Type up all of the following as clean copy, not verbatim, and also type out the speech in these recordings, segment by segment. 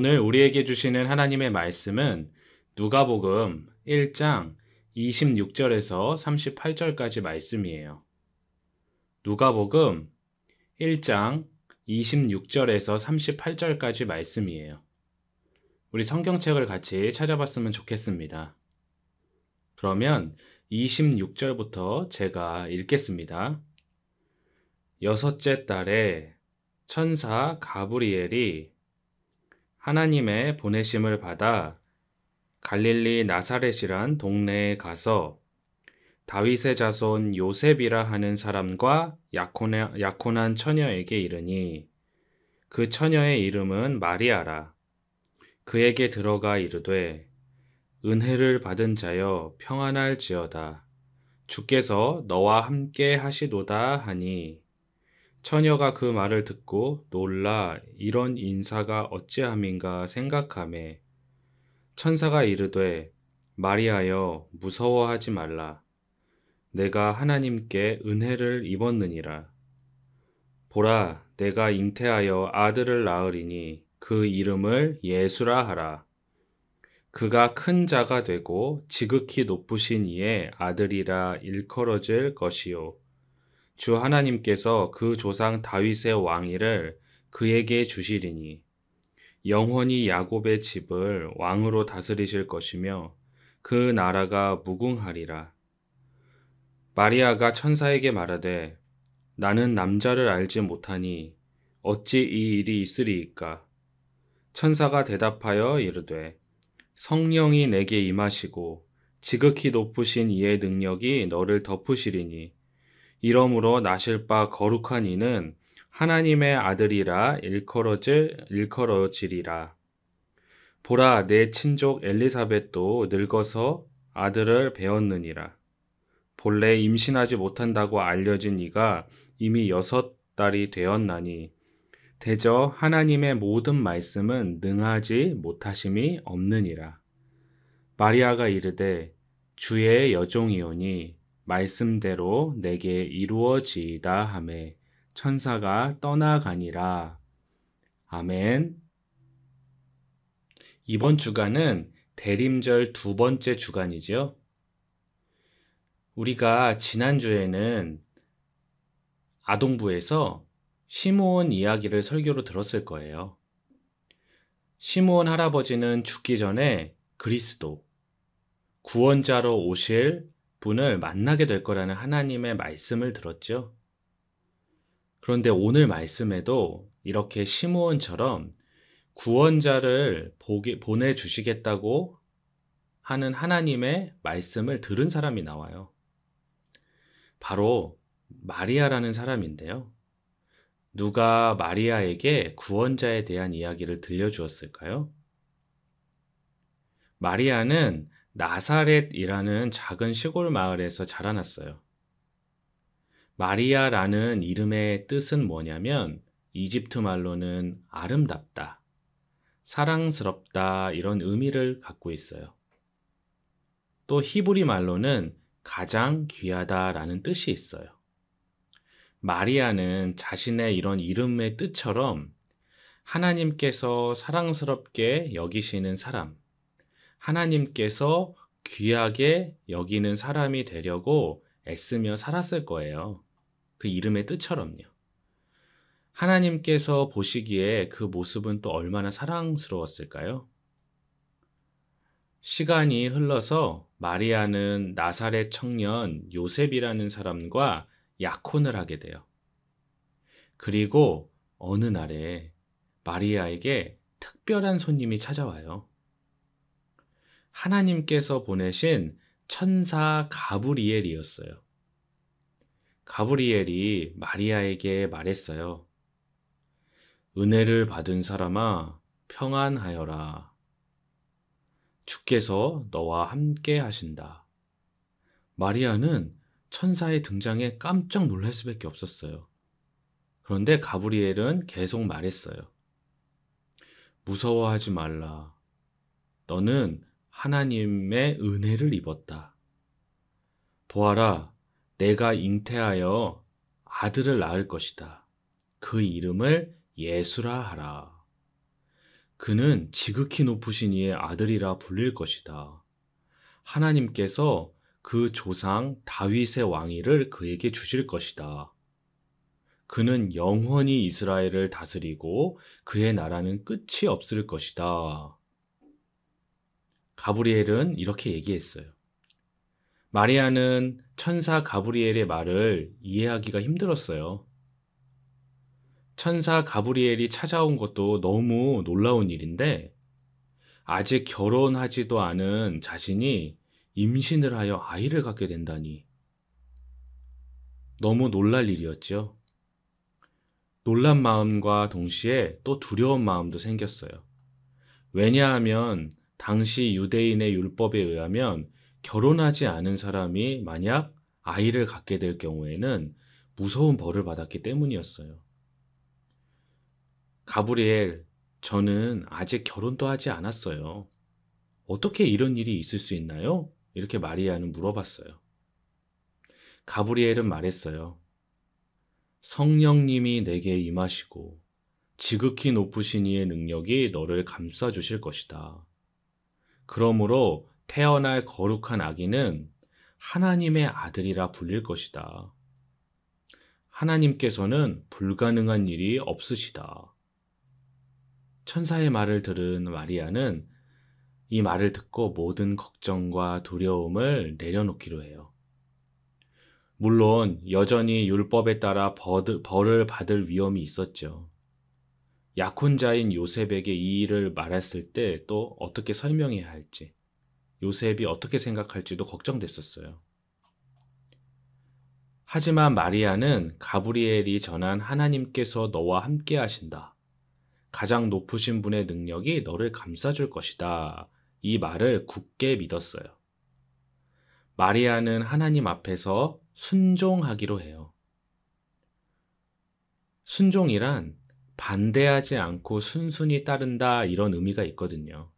오늘 우리에게 주시는 하나님의 말씀은 누가복음 1장 26절에서 38절까지 말씀이에요. 누가복음 1장 26절에서 38절까지 말씀이에요. 우리 성경책을 같이 찾아봤으면 좋겠습니다. 그러면 26절부터 제가 읽겠습니다. 여섯째 달에 천사 가브리엘이 하나님의 보내심을 받아 갈릴리 나사렛이란 동네에 가서 다윗의 자손 요셉이라 하는 사람과 약혼한 처녀에게 이르니 그 처녀의 이름은 마리아라. 그에게 들어가 이르되 은혜를 받은 자여 평안할지어다. 주께서 너와 함께 하시도다 하니 처녀가 그 말을 듣고 놀라 이런 인사가 어찌함인가 생각하매 천사가 이르되 마리아여 무서워하지 말라. 내가 하나님께 은혜를 입었느니라. 보라 내가 잉태하여 아들을 낳으리니 그 이름을 예수라 하라. 그가 큰 자가 되고 지극히 높으신 이의 아들이라 일컬어질 것이요. 주 하나님께서 그 조상 다윗의 왕위를 그에게 주시리니 영원히 야곱의 집을 왕으로 다스리실 것이며 그 나라가 무궁하리라. 마리아가 천사에게 말하되 나는 남자를 알지 못하니 어찌 이 일이 있으리이까? 천사가 대답하여 이르되 성령이 내게 임하시고 지극히 높으신 이의 능력이 너를 덮으시리니 이러므로 나실 바 거룩한 이는 하나님의 아들이라 일컬어지리라. 보라 내 친족 엘리사벳도 늙어서 아들을 배었느니라. 본래 임신하지 못한다고 알려진 이가 이미 6달이 되었나니 대저 하나님의 모든 말씀은 능하지 못하심이 없느니라. 마리아가 이르되 주의 여종이오니 말씀대로 내게 이루어지이다 하매 천사가 떠나가니라. 아멘. 이번 주간은 대림절 두 번째 주간이죠. 우리가 지난주에는 아동부에서 시므온 이야기를 설교로 들었을 거예요. 시므온 할아버지는 죽기 전에 그리스도, 구원자로 오실 분을 만나게 될 거라는 하나님의 말씀을 들었죠. 그런데 오늘 말씀에도 이렇게 시므온처럼 구원자를 보내주시겠다고 하는 하나님의 말씀을 들은 사람이 나와요. 바로 마리아라는 사람인데요. 누가 마리아에게 구원자에 대한 이야기를 들려주었을까요? 마리아는 나사렛이라는 작은 시골 마을에서 자라났어요. 마리아라는 이름의 뜻은 뭐냐면 이집트 말로는 아름답다, 사랑스럽다 이런 의미를 갖고 있어요. 또 히브리 말로는 가장 귀하다라는 뜻이 있어요. 마리아는 자신의 이런 이름의 뜻처럼 하나님께서 사랑스럽게 여기시는 사람, 하나님께서 귀하게 여기는 사람이 되려고 애쓰며 살았을 거예요. 그 이름의 뜻처럼요. 하나님께서 보시기에 그 모습은 또 얼마나 사랑스러웠을까요? 시간이 흘러서 마리아는 나사렛 청년 요셉이라는 사람과 약혼을 하게 돼요. 그리고 어느 날에 마리아에게 특별한 손님이 찾아와요. 하나님께서 보내신 천사 가브리엘이었어요. 가브리엘이 마리아에게 말했어요. 은혜를 받은 사람아, 평안하여라. 주께서 너와 함께 하신다. 마리아는 천사의 등장에 깜짝 놀랄 수밖에 없었어요. 그런데 가브리엘은 계속 말했어요. 무서워하지 말라. 너는 하나님의 은혜를 입었다. 보아라, 내가 잉태하여 아들을 낳을 것이다. 그 이름을 예수라 하라. 그는 지극히 높으신 이의 아들이라 불릴 것이다. 하나님께서 그 조상 다윗의 왕위를 그에게 주실 것이다. 그는 영원히 이스라엘을 다스리고 그의 나라는 끝이 없을 것이다. 가브리엘은 이렇게 얘기했어요. 마리아는 천사 가브리엘의 말을 이해하기가 힘들었어요. 천사 가브리엘이 찾아온 것도 너무 놀라운 일인데 아직 결혼하지도 않은 자신이 임신을 하여 아이를 갖게 된다니 너무 놀랄 일이었죠. 놀란 마음과 동시에 또 두려운 마음도 생겼어요. 왜냐하면 당시 유대인의 율법에 의하면 결혼하지 않은 사람이 만약 아이를 갖게 될 경우에는 무서운 벌을 받았기 때문이었어요. 가브리엘, 저는 아직 결혼도 하지 않았어요. 어떻게 이런 일이 있을 수 있나요? 이렇게 마리아는 물어봤어요. 가브리엘은 말했어요. 성령님이 내게 임하시고 지극히 높으신 이의 능력이 너를 감싸 주실 것이다. 그러므로 태어날 거룩한 아기는 하나님의 아들이라 불릴 것이다. 하나님께서는 불가능한 일이 없으시다. 천사의 말을 들은 마리아는 이 말을 듣고 모든 걱정과 두려움을 내려놓기로 해요. 물론 여전히 율법에 따라 벌을 받을 위험이 있었죠. 약혼자인 요셉에게 이 일을 말했을 때 또 어떻게 설명해야 할지, 요셉이 어떻게 생각할지도 걱정됐었어요. 하지만 마리아는 가브리엘이 전한 하나님께서 너와 함께 하신다. 가장 높으신 분의 능력이 너를 감싸줄 것이다. 이 말을 굳게 믿었어요. 마리아는 하나님 앞에서 순종하기로 해요. 순종이란 반대하지 않고 순순히 따른다 이런 의미가 있거든요.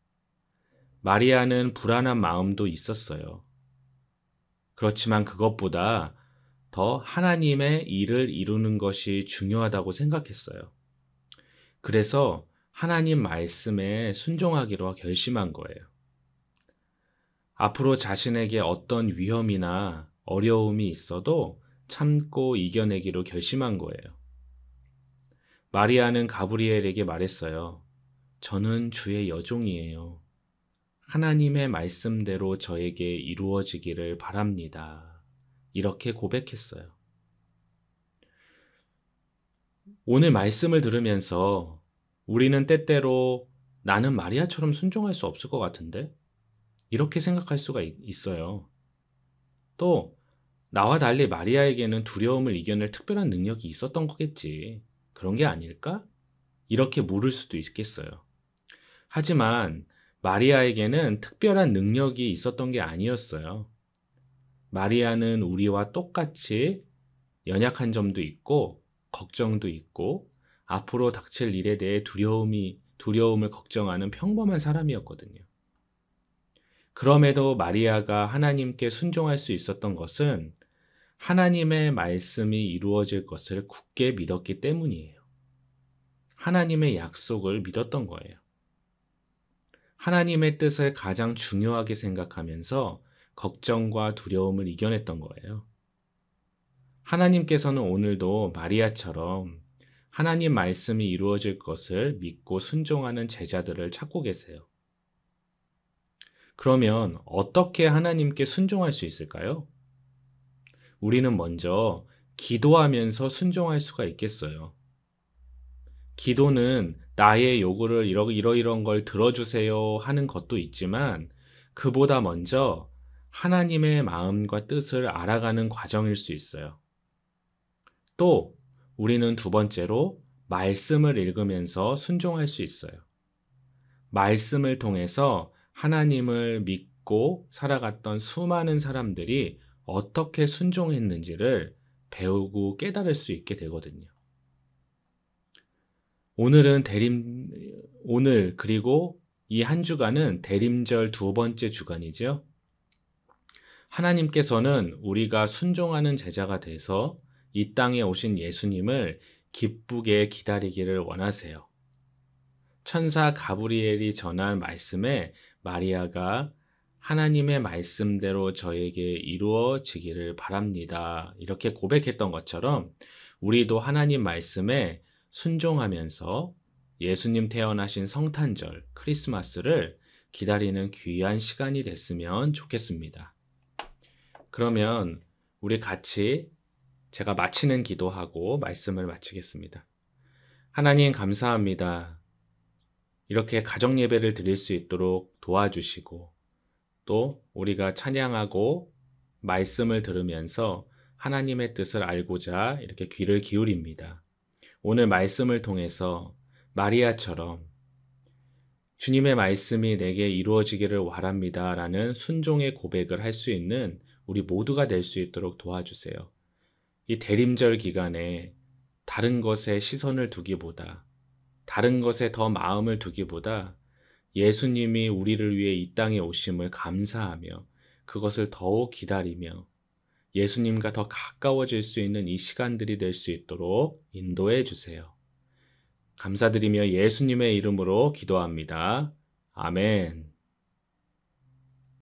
마리아는 불안한 마음도 있었어요. 그렇지만 그것보다 더 하나님의 일을 이루는 것이 중요하다고 생각했어요. 그래서 하나님 말씀에 순종하기로 결심한 거예요. 앞으로 자신에게 어떤 위험이나 어려움이 있어도 참고 이겨내기로 결심한 거예요. 마리아는 가브리엘에게 말했어요. 저는 주의 여종이에요. 하나님의 말씀대로 저에게 이루어지기를 바랍니다. 이렇게 고백했어요. 오늘 말씀을 들으면서 우리는 때때로 나는 마리아처럼 순종할 수 없을 것 같은데? 이렇게 생각할 수가 있어요. 또 나와 달리 마리아에게는 두려움을 이겨낼 특별한 능력이 있었던 거겠지. 그런 게 아닐까? 이렇게 물을 수도 있겠어요. 하지만 마리아에게는 특별한 능력이 있었던 게 아니었어요. 마리아는 우리와 똑같이 연약한 점도 있고 걱정도 있고 앞으로 닥칠 일에 대해 두려움을 걱정하는 평범한 사람이었거든요. 그럼에도 마리아가 하나님께 순종할 수 있었던 것은 하나님의 말씀이 이루어질 것을 굳게 믿었기 때문이에요. 하나님의 약속을 믿었던 거예요. 하나님의 뜻을 가장 중요하게 생각하면서 걱정과 두려움을 이겨냈던 거예요. 하나님께서는 오늘도 마리아처럼 하나님 말씀이 이루어질 것을 믿고 순종하는 제자들을 찾고 계세요. 그러면 어떻게 하나님께 순종할 수 있을까요? 우리는 먼저 기도하면서 순종할 수가 있겠어요. 기도는 나의 요구를 이런 걸 들어주세요 하는 것도 있지만 그보다 먼저 하나님의 마음과 뜻을 알아가는 과정일 수 있어요. 또 우리는 두 번째로 말씀을 읽으면서 순종할 수 있어요. 말씀을 통해서 하나님을 믿고 살아갔던 수많은 사람들이 어떻게 순종했는지를 배우고 깨달을 수 있게 되거든요. 오늘 그리고 이 한 주간은 대림절 두 번째 주간이죠. 하나님께서는 우리가 순종하는 제자가 돼서 이 땅에 오신 예수님을 기쁘게 기다리기를 원하세요. 천사 가브리엘이 전한 말씀에 마리아가 하나님의 말씀대로 저에게 이루어지기를 바랍니다. 이렇게 고백했던 것처럼 우리도 하나님 말씀에 순종하면서 예수님 태어나신 성탄절, 크리스마스를 기다리는 귀한 시간이 됐으면 좋겠습니다. 그러면 우리 같이 제가 마치는 기도하고 말씀을 마치겠습니다. 하나님 감사합니다. 이렇게 가정 예배를 드릴 수 있도록 도와주시고 또 우리가 찬양하고 말씀을 들으면서 하나님의 뜻을 알고자 이렇게 귀를 기울입니다. 오늘 말씀을 통해서 마리아처럼 주님의 말씀이 내게 이루어지기를 바랍니다 라는 순종의 고백을 할 수 있는 우리 모두가 될 수 있도록 도와주세요. 이 대림절 기간에 다른 것에 시선을 두기보다, 다른 것에 더 마음을 두기보다 예수님이 우리를 위해 이 땅에 오심을 감사하며 그것을 더욱 기다리며 예수님과 더 가까워질 수 있는 이 시간들이 될 수 있도록 인도해 주세요. 감사드리며 예수님의 이름으로 기도합니다. 아멘.